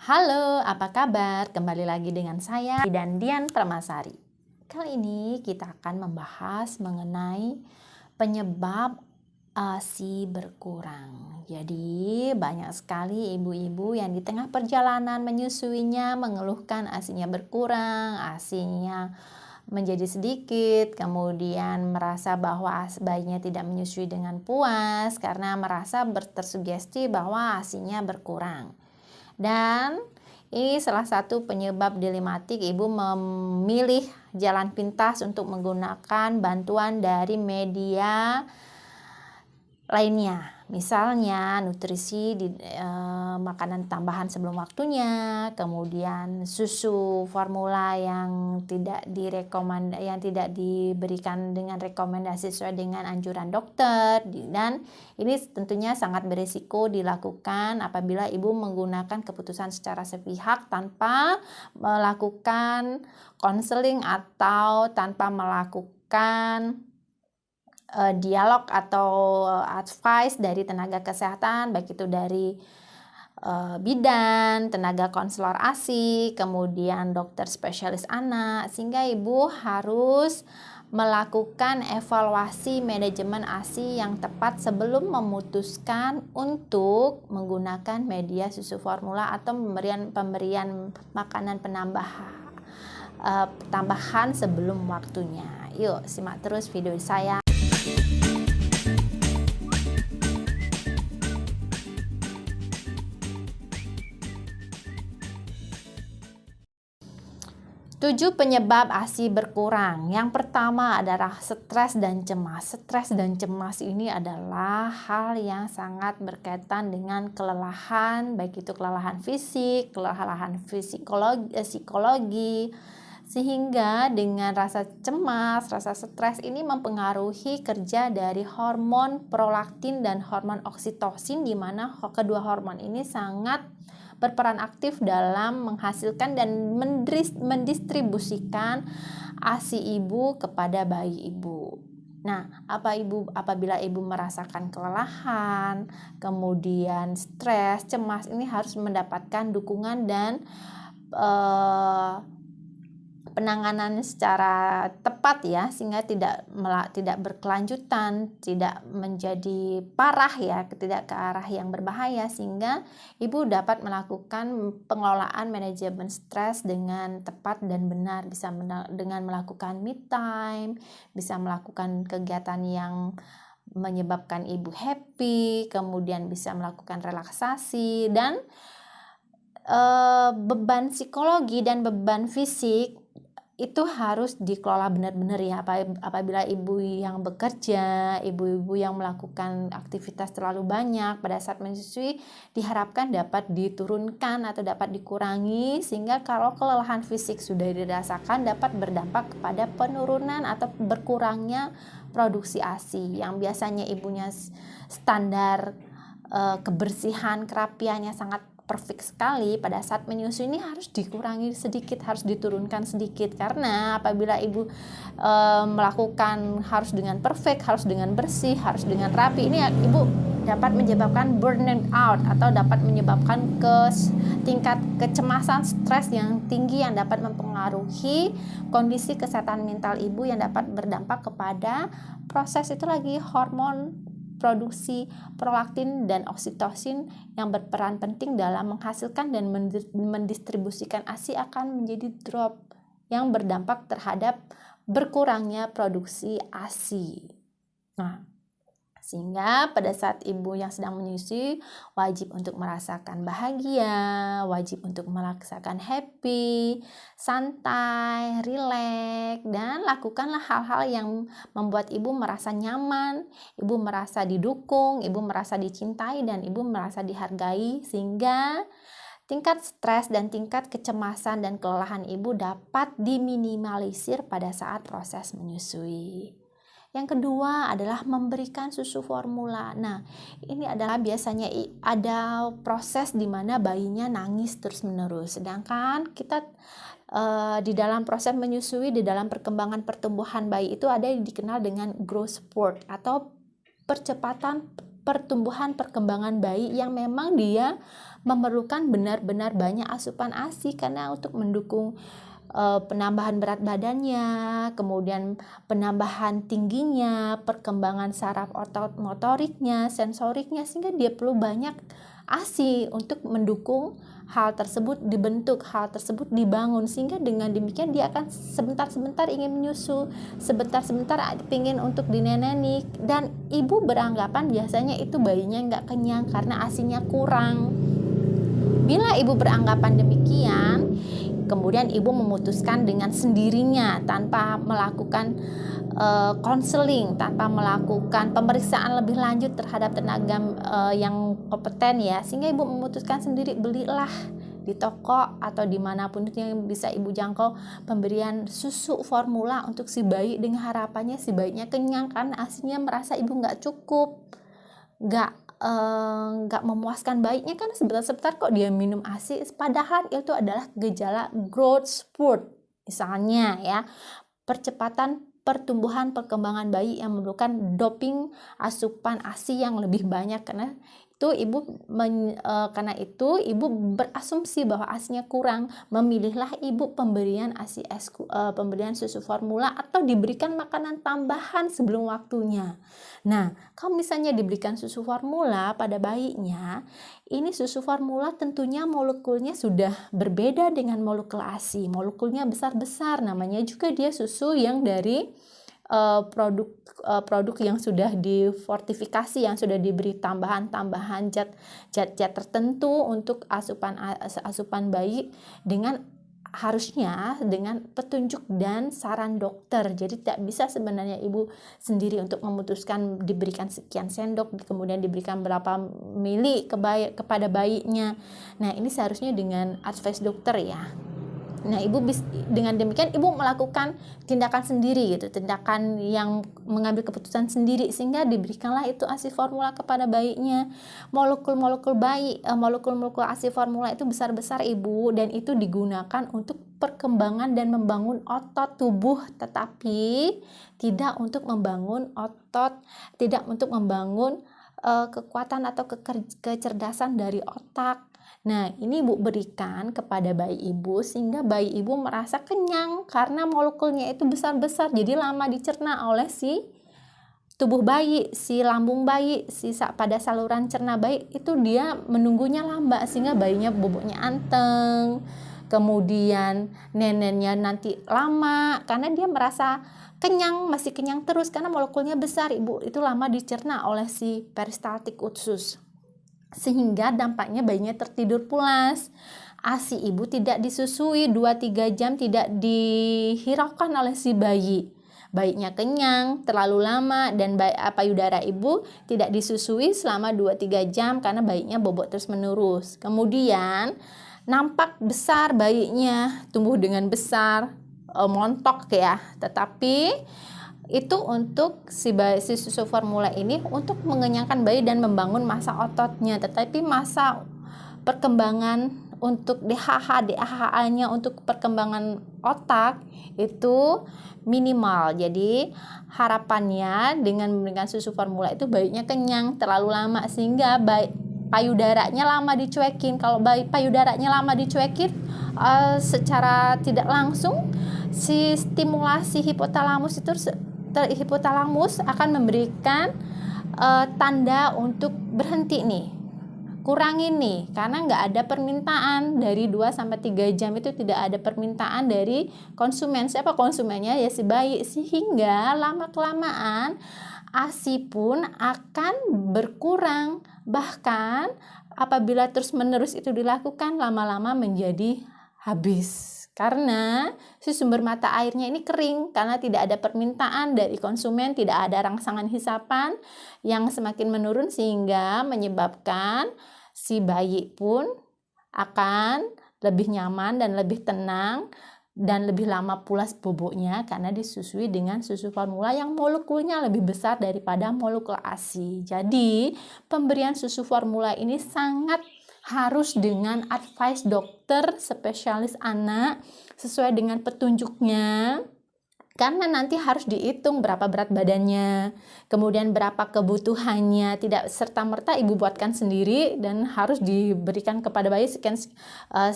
Halo, apa kabar? Kembali lagi dengan saya dan Dian Permasari. Kali ini kita akan membahas mengenai penyebab ASI berkurang. Jadi, banyak sekali ibu-ibu yang di tengah perjalanan menyusuinya mengeluhkan ASINya berkurang, ASINya menjadi sedikit, kemudian merasa bahwa bayinya tidak menyusui dengan puas karena merasa tersugesti bahwa ASINya berkurang. Dan ini salah satu penyebab dilematik ibu memilih jalan pintas untuk menggunakan bantuan dari media lainnya. Misalnya nutrisi di makanan tambahan sebelum waktunya, kemudian susu formula yang tidak diberikan dengan rekomendasi sesuai dengan anjuran dokter, dan ini tentunya sangat berisiko dilakukan apabila ibu menggunakan keputusan secara sepihak tanpa melakukan konseling atau tanpa melakukan dialog atau advice dari tenaga kesehatan, baik itu dari bidan, tenaga konselor ASI, kemudian dokter spesialis anak, sehingga ibu harus melakukan evaluasi manajemen ASI yang tepat sebelum memutuskan untuk menggunakan media susu formula atau pemberian makanan tambahan sebelum waktunya. Yuk simak terus video saya. 7 penyebab ASI berkurang. Yang pertama adalah stres dan cemas. Stres dan cemas ini adalah hal yang sangat berkaitan dengan kelelahan, baik itu kelelahan fisik, kelelahan psikologi, sehingga dengan rasa cemas, rasa stres ini mempengaruhi kerja dari hormon prolaktin dan hormon oksitosin, di mana kedua hormon ini sangat berperan aktif dalam menghasilkan dan mendistribusikan ASI ibu kepada bayi ibu. Nah, apabila ibu merasakan kelelahan, kemudian stres, cemas, ini harus mendapatkan dukungan dan penanganan secara tepat ya, sehingga tidak berkelanjutan, tidak menjadi parah ya, tidak ke arah yang berbahaya, sehingga ibu dapat melakukan pengelolaan manajemen stres dengan tepat dan benar, bisa dengan melakukan me time, bisa melakukan kegiatan yang menyebabkan ibu happy, kemudian bisa melakukan relaksasi, dan beban psikologi dan beban fisik itu harus dikelola benar-benar ya. Apabila ibu yang bekerja, ibu-ibu yang melakukan aktivitas terlalu banyak pada saat menyusui, diharapkan dapat diturunkan atau dapat dikurangi, sehingga kalau kelelahan fisik sudah dirasakan dapat berdampak kepada penurunan atau berkurangnya produksi ASI yang biasanya ibunya standar kebersihan kerapiannya sangat perfect sekali. Pada saat menyusui ini harus dikurangi sedikit, harus diturunkan sedikit, karena apabila ibu melakukan harus dengan perfect, harus dengan bersih, harus dengan rapi, ini ibu dapat menyebabkan burning out atau dapat menyebabkan tingkat kecemasan, stres yang tinggi yang dapat mempengaruhi kondisi kesehatan mental ibu, yang dapat berdampak kepada proses itu lagi hormon produksi prolaktin dan oksitosin yang berperan penting dalam menghasilkan dan mendistribusikan ASI akan menjadi drop yang berdampak terhadap berkurangnya produksi ASI. Nah, sehingga pada saat ibu yang sedang menyusui wajib untuk merasakan bahagia, wajib untuk merasakan happy, santai, rileks, dan lakukanlah hal-hal yang membuat ibu merasa nyaman, ibu merasa didukung, ibu merasa dicintai, dan ibu merasa dihargai, sehingga tingkat stres dan tingkat kecemasan dan kelelahan ibu dapat diminimalisir pada saat proses menyusui. Yang kedua adalah memberikan susu formula. Nah, ini adalah biasanya ada proses di mana bayinya nangis terus-menerus. Sedangkan kita di dalam proses menyusui, di dalam perkembangan pertumbuhan bayi itu ada yang dikenal dengan growth spurt atau percepatan pertumbuhan perkembangan bayi, yang memang dia memerlukan benar-benar banyak asupan ASI karena untuk mendukung penambahan berat badannya, kemudian penambahan tingginya, perkembangan saraf otot motoriknya, sensoriknya, sehingga dia perlu banyak ASI untuk mendukung hal tersebut dibentuk, hal tersebut dibangun, sehingga dengan demikian dia akan sebentar-sebentar ingin menyusu, sebentar-sebentar ingin untuk dineneni, dan ibu beranggapan biasanya itu bayinya nggak kenyang karena ASINya kurang. Bila ibu beranggapan demikian, kemudian ibu memutuskan dengan sendirinya tanpa melakukan konseling, tanpa melakukan pemeriksaan lebih lanjut terhadap tenaga yang kompeten ya, sehingga ibu memutuskan sendiri, belilah di toko atau dimanapun itu yang bisa ibu jangkau pemberian susu formula untuk si bayi, dengan harapannya si bayinya kenyang karena ASINya merasa ibu nggak cukup, nggak memuaskan bayinya kan sebentar-sebentar kok dia minum ASI, padahal itu adalah gejala growth spurt misalnya ya, percepatan pertumbuhan perkembangan bayi yang memerlukan doping asupan ASI yang lebih banyak, karena itu ibu berasumsi bahwa ASINya kurang, memilihlah ibu pemberian pemberian susu formula atau diberikan makanan tambahan sebelum waktunya. Nah, kalau misalnya diberikan susu formula pada bayinya, ini susu formula tentunya molekulnya sudah berbeda dengan molekul ASI, molekulnya besar-besar, namanya juga dia susu yang dari produk yang sudah difortifikasi, yang sudah diberi tambahan zat tertentu untuk asupan bayi, harusnya dengan petunjuk dan saran dokter. Jadi tidak bisa sebenarnya ibu sendiri untuk memutuskan diberikan sekian sendok, kemudian diberikan berapa mili kepada bayinya. Nah, ini seharusnya dengan advice dokter ya. Nah, dengan demikian ibu melakukan tindakan sendiri gitu, tindakan yang mengambil keputusan sendiri, sehingga diberikanlah itu ASI formula kepada bayinya. Molekul ASI formula itu besar-besar ibu, dan itu digunakan untuk perkembangan dan membangun otot tubuh, tetapi tidak untuk membangun kekuatan atau kecerdasan dari otak. Nah, ini ibu berikan kepada bayi ibu sehingga bayi ibu merasa kenyang karena molekulnya itu besar-besar, jadi lama dicerna oleh si tubuh bayi, si lambung bayi, pada saluran cerna bayi itu dia menunggunya lambat, sehingga bayinya boboknya anteng, kemudian nenennya nanti lama karena dia merasa masih kenyang terus karena molekulnya besar ibu, itu lama dicerna oleh si peristaltik usus, sehingga dampaknya bayinya tertidur pulas. ASI ibu tidak disusui 2-3 jam, tidak dihiraukan oleh si bayi. Bayinya kenyang terlalu lama, dan payudara ibu tidak disusui selama 2-3 jam karena bayinya bobok terus menerus. Kemudian nampak besar bayinya, tumbuh dengan besar, montok ya, tetapi itu untuk si susu formula ini untuk mengenyangkan bayi dan membangun massa ototnya, tetapi massa perkembangan untuk DHA-nya untuk perkembangan otak itu minimal. Jadi harapannya dengan memberikan susu formula itu bayinya kenyang terlalu lama, sehingga payudaranya lama dicuekin. Kalau payudaranya lama dicuekin, secara tidak langsung si stimulasi hipotalamus akan memberikan tanda untuk berhenti nih, kurangin nih, karena nggak ada permintaan dari 2-3 jam itu, tidak ada permintaan dari konsumen. Siapa konsumennya? Ya si bayi, sehingga lama-kelamaan ASI pun akan berkurang, bahkan apabila terus-menerus itu dilakukan lama-lama menjadi habis. Karena si sumber mata airnya ini kering karena tidak ada permintaan dari konsumen, tidak ada rangsangan hisapan yang semakin menurun, sehingga menyebabkan si bayi pun akan lebih nyaman dan lebih tenang dan lebih lama pulas boboknya karena disusui dengan susu formula yang molekulnya lebih besar daripada molekul ASI. Jadi pemberian susu formula ini sangat harus dengan advice dokter spesialis anak sesuai dengan petunjuknya, Karena nanti harus dihitung berapa berat badannya, kemudian berapa kebutuhannya, tidak serta-merta ibu buatkan sendiri dan harus diberikan kepada bayi sekian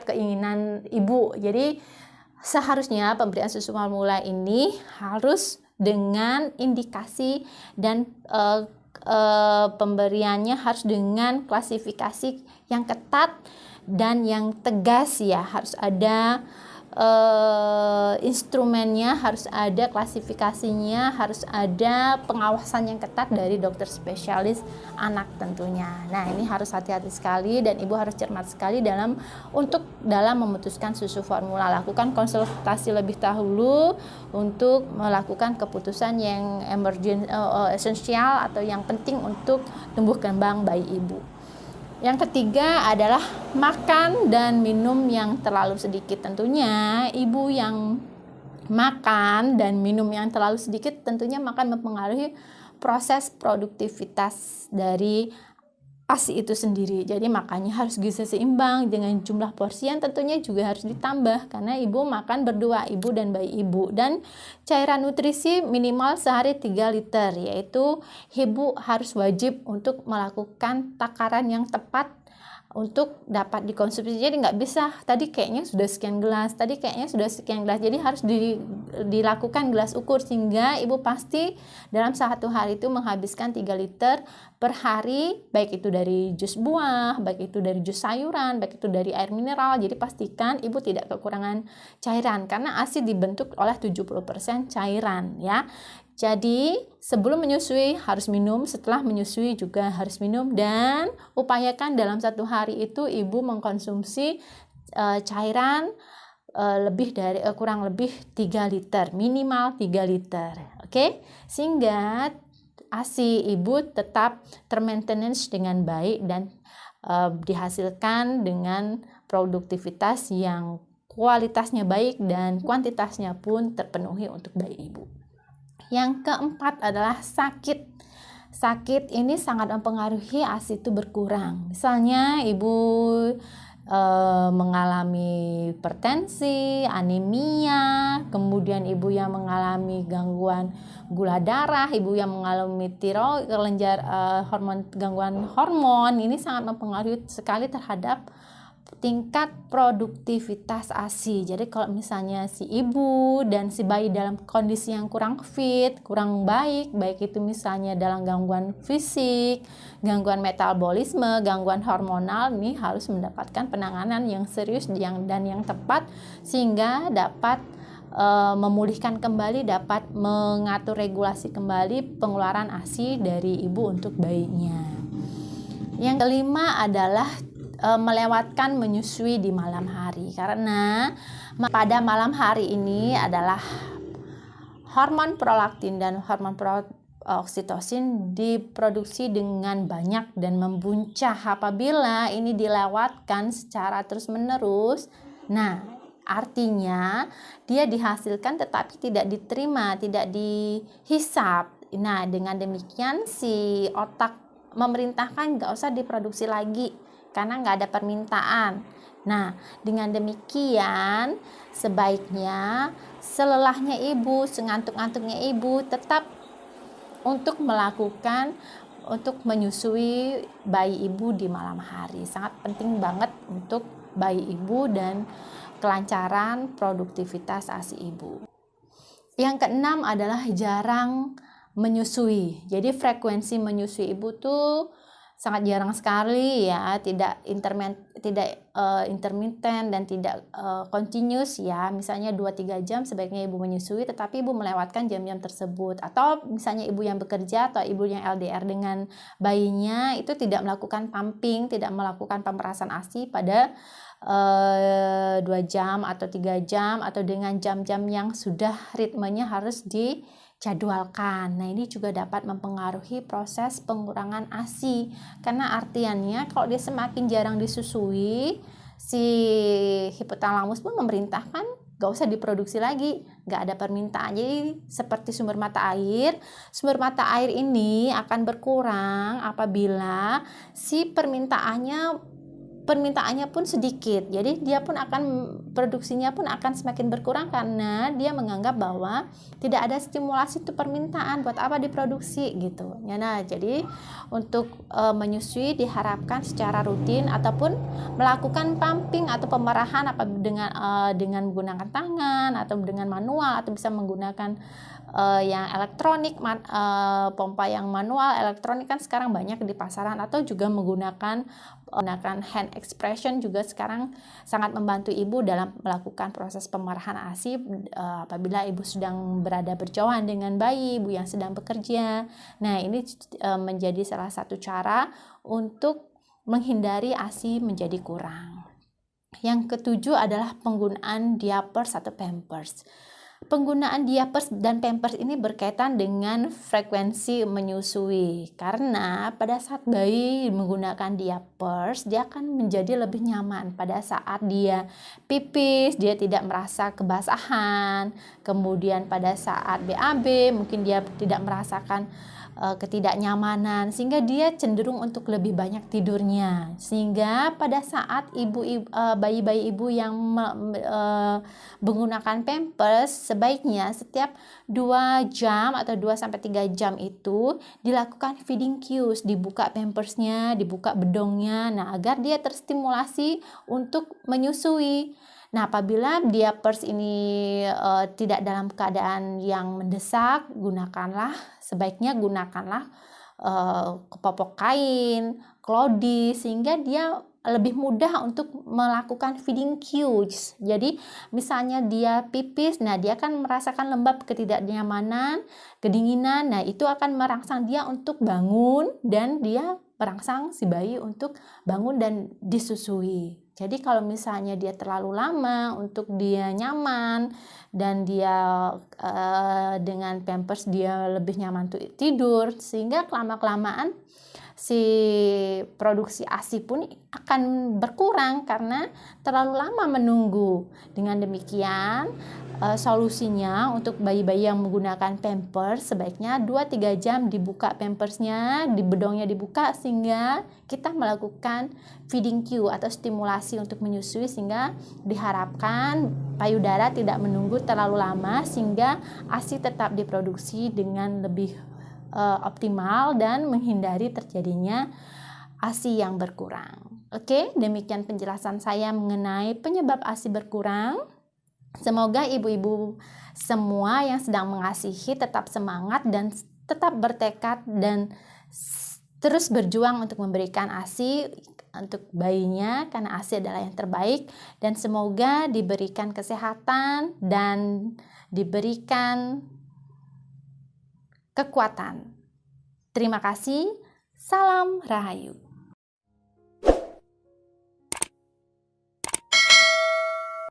keinginan ibu. Jadi seharusnya pemberian susu formula ini harus dengan indikasi dan pemberiannya harus dengan klasifikasi yang ketat dan yang tegas ya, harus ada instrumennya, harus ada klasifikasinya, harus ada pengawasan yang ketat dari dokter spesialis anak tentunya. Nah, ini harus hati-hati sekali dan ibu harus cermat sekali dalam memutuskan susu formula. Lakukan konsultasi lebih dahulu untuk melakukan keputusan yang esensial atau yang penting untuk tumbuh kembang bayi ibu. Yang ketiga adalah makan dan minum yang terlalu sedikit. Tentunya ibu yang makan dan minum yang terlalu sedikit tentunya akan mempengaruhi proses produktivitas dari ASI itu sendiri. Jadi makannya harus gizi seimbang dengan jumlah porsi yang tentunya juga harus ditambah karena ibu makan berdua, ibu dan bayi ibu. Dan cairan nutrisi minimal sehari 3 liter, yaitu ibu harus wajib untuk melakukan takaran yang tepat untuk dapat dikonsumsi. Jadi nggak bisa tadi kayaknya sudah sekian gelas, jadi harus dilakukan gelas ukur sehingga ibu pasti dalam satu hari itu menghabiskan 3 liter per hari, baik itu dari jus buah, baik itu dari jus sayuran, baik itu dari air mineral. Jadi pastikan ibu tidak kekurangan cairan karena ASI dibentuk oleh 70% cairan ya. Jadi sebelum menyusui harus minum, setelah menyusui juga harus minum, dan upayakan dalam satu hari itu ibu mengkonsumsi cairan kurang lebih 3 liter, minimal 3 liter. Oke? Sehingga ASI ibu tetap termaintenance dengan baik dan dihasilkan dengan produktivitas yang kualitasnya baik dan kuantitasnya pun terpenuhi untuk bayi ibu. Yang keempat adalah sakit. Sakit ini sangat mempengaruhi ASI itu berkurang. Misalnya ibu mengalami hipertensi, anemia, kemudian ibu yang mengalami gangguan gula darah, ibu yang mengalami tiroid, gangguan hormon, ini sangat mempengaruhi sekali terhadap tingkat produktivitas ASI. Jadi kalau misalnya si ibu dan si bayi dalam kondisi yang kurang fit, kurang baik itu misalnya dalam gangguan fisik, gangguan metabolisme, gangguan hormonal, ini harus mendapatkan penanganan yang serius dan yang tepat sehingga dapat memulihkan kembali, dapat mengatur regulasi kembali pengeluaran ASI dari ibu untuk bayinya. Yang kelima adalah melewatkan menyusui di malam hari, karena pada malam hari ini adalah hormon prolaktin dan hormon oksitosin diproduksi dengan banyak dan membuncah. Apabila ini dilewatkan secara terus-menerus, nah artinya dia dihasilkan tetapi tidak diterima, tidak dihisap. Nah, dengan demikian si otak memerintahkan nggak usah diproduksi lagi karena nggak ada permintaan. Nah, dengan demikian sebaiknya selelahnya ibu, sengantuk-ngantuknya ibu tetap untuk menyusui bayi ibu di malam hari. Sangat penting banget untuk bayi ibu dan kelancaran produktivitas ASI ibu. Yang keenam adalah jarang menyusui. Jadi frekuensi menyusui ibu tuh sangat jarang sekali ya, tidak intermittent dan tidak continuous ya. Misalnya 2-3 jam sebaiknya ibu menyusui, tetapi ibu melewatkan jam-jam tersebut. Atau misalnya ibu yang bekerja atau ibu yang LDR dengan bayinya itu tidak melakukan pumping, tidak melakukan pemerasan ASI pada 2 jam atau 3 jam atau dengan jam-jam yang sudah ritmenya harus dijadwalkan. Nah, ini juga dapat mempengaruhi proses pengurangan ASI karena artiannya kalau dia semakin jarang disusui, si hipotalamus pun memerintahkan gak usah diproduksi lagi, gak ada permintaan. Jadi seperti sumber mata air ini akan berkurang apabila si permintaannya permintaannya pun sedikit. Jadi dia pun akan produksinya pun akan semakin berkurang karena dia menganggap bahwa tidak ada stimulasi untuk permintaan, buat apa diproduksi gitu. Ya, nah, jadi untuk menyusui diharapkan secara rutin ataupun melakukan pumping atau pemerahan apa dengan menggunakan tangan atau dengan manual, atau bisa menggunakan yang elektronik, pompa yang manual, elektronik kan sekarang banyak di pasaran, atau juga menggunakan hand expression juga sekarang sangat membantu ibu dalam melakukan proses pemerahan ASI apabila ibu sedang berada berjauhan dengan bayi, ibu yang sedang bekerja. Nah, ini menjadi salah satu cara untuk menghindari ASI menjadi kurang. Yang ketujuh adalah penggunaan diapers atau pampers. Penggunaan diapers dan pampers ini berkaitan dengan frekuensi menyusui, karena pada saat bayi menggunakan diapers dia akan menjadi lebih nyaman pada saat dia pipis, dia tidak merasa kebasahan. Kemudian pada saat BAB mungkin dia tidak merasakan ketidaknyamanan, sehingga dia cenderung untuk lebih banyak tidurnya. Sehingga pada saat bayi-bayi ibu yang menggunakan pampers, sebaiknya setiap 2 jam atau 2-3 jam itu dilakukan feeding cues, dibuka pampersnya, dibuka bedongnya, nah agar dia terstimulasi untuk menyusui. Nah, apabila diapers ini tidak dalam keadaan yang mendesak, sebaiknya gunakanlah popok kain, klodi, sehingga dia lebih mudah untuk melakukan feeding cues. Jadi misalnya dia pipis, nah dia akan merasakan lembab, ketidaknyamanan, kedinginan, nah itu akan merangsang dia untuk bangun, dan dia merangsang si bayi untuk bangun dan disusui. Jadi kalau misalnya dia terlalu lama untuk dia nyaman, dan dia dengan pampers dia lebih nyaman untuk tidur, sehingga kelamaan si produksi ASI pun akan berkurang karena terlalu lama menunggu. Dengan demikian solusinya untuk bayi-bayi yang menggunakan pampers, sebaiknya 2-3 jam dibuka pampersnya, di bedongnya dibuka, sehingga kita melakukan feeding cue atau stimulasi untuk menyusui, sehingga diharapkan payudara tidak menunggu terlalu lama, sehingga ASI tetap diproduksi dengan lebih optimal dan menghindari terjadinya ASI yang berkurang. Oke, demikian penjelasan saya mengenai penyebab ASI berkurang. Semoga ibu-ibu semua yang sedang mengasihi tetap semangat dan tetap bertekad dan terus berjuang untuk memberikan ASI untuk bayinya, karena ASI adalah yang terbaik, dan semoga diberikan kesehatan dan diberikan kekuatan. Terima kasih. Salam Rahayu.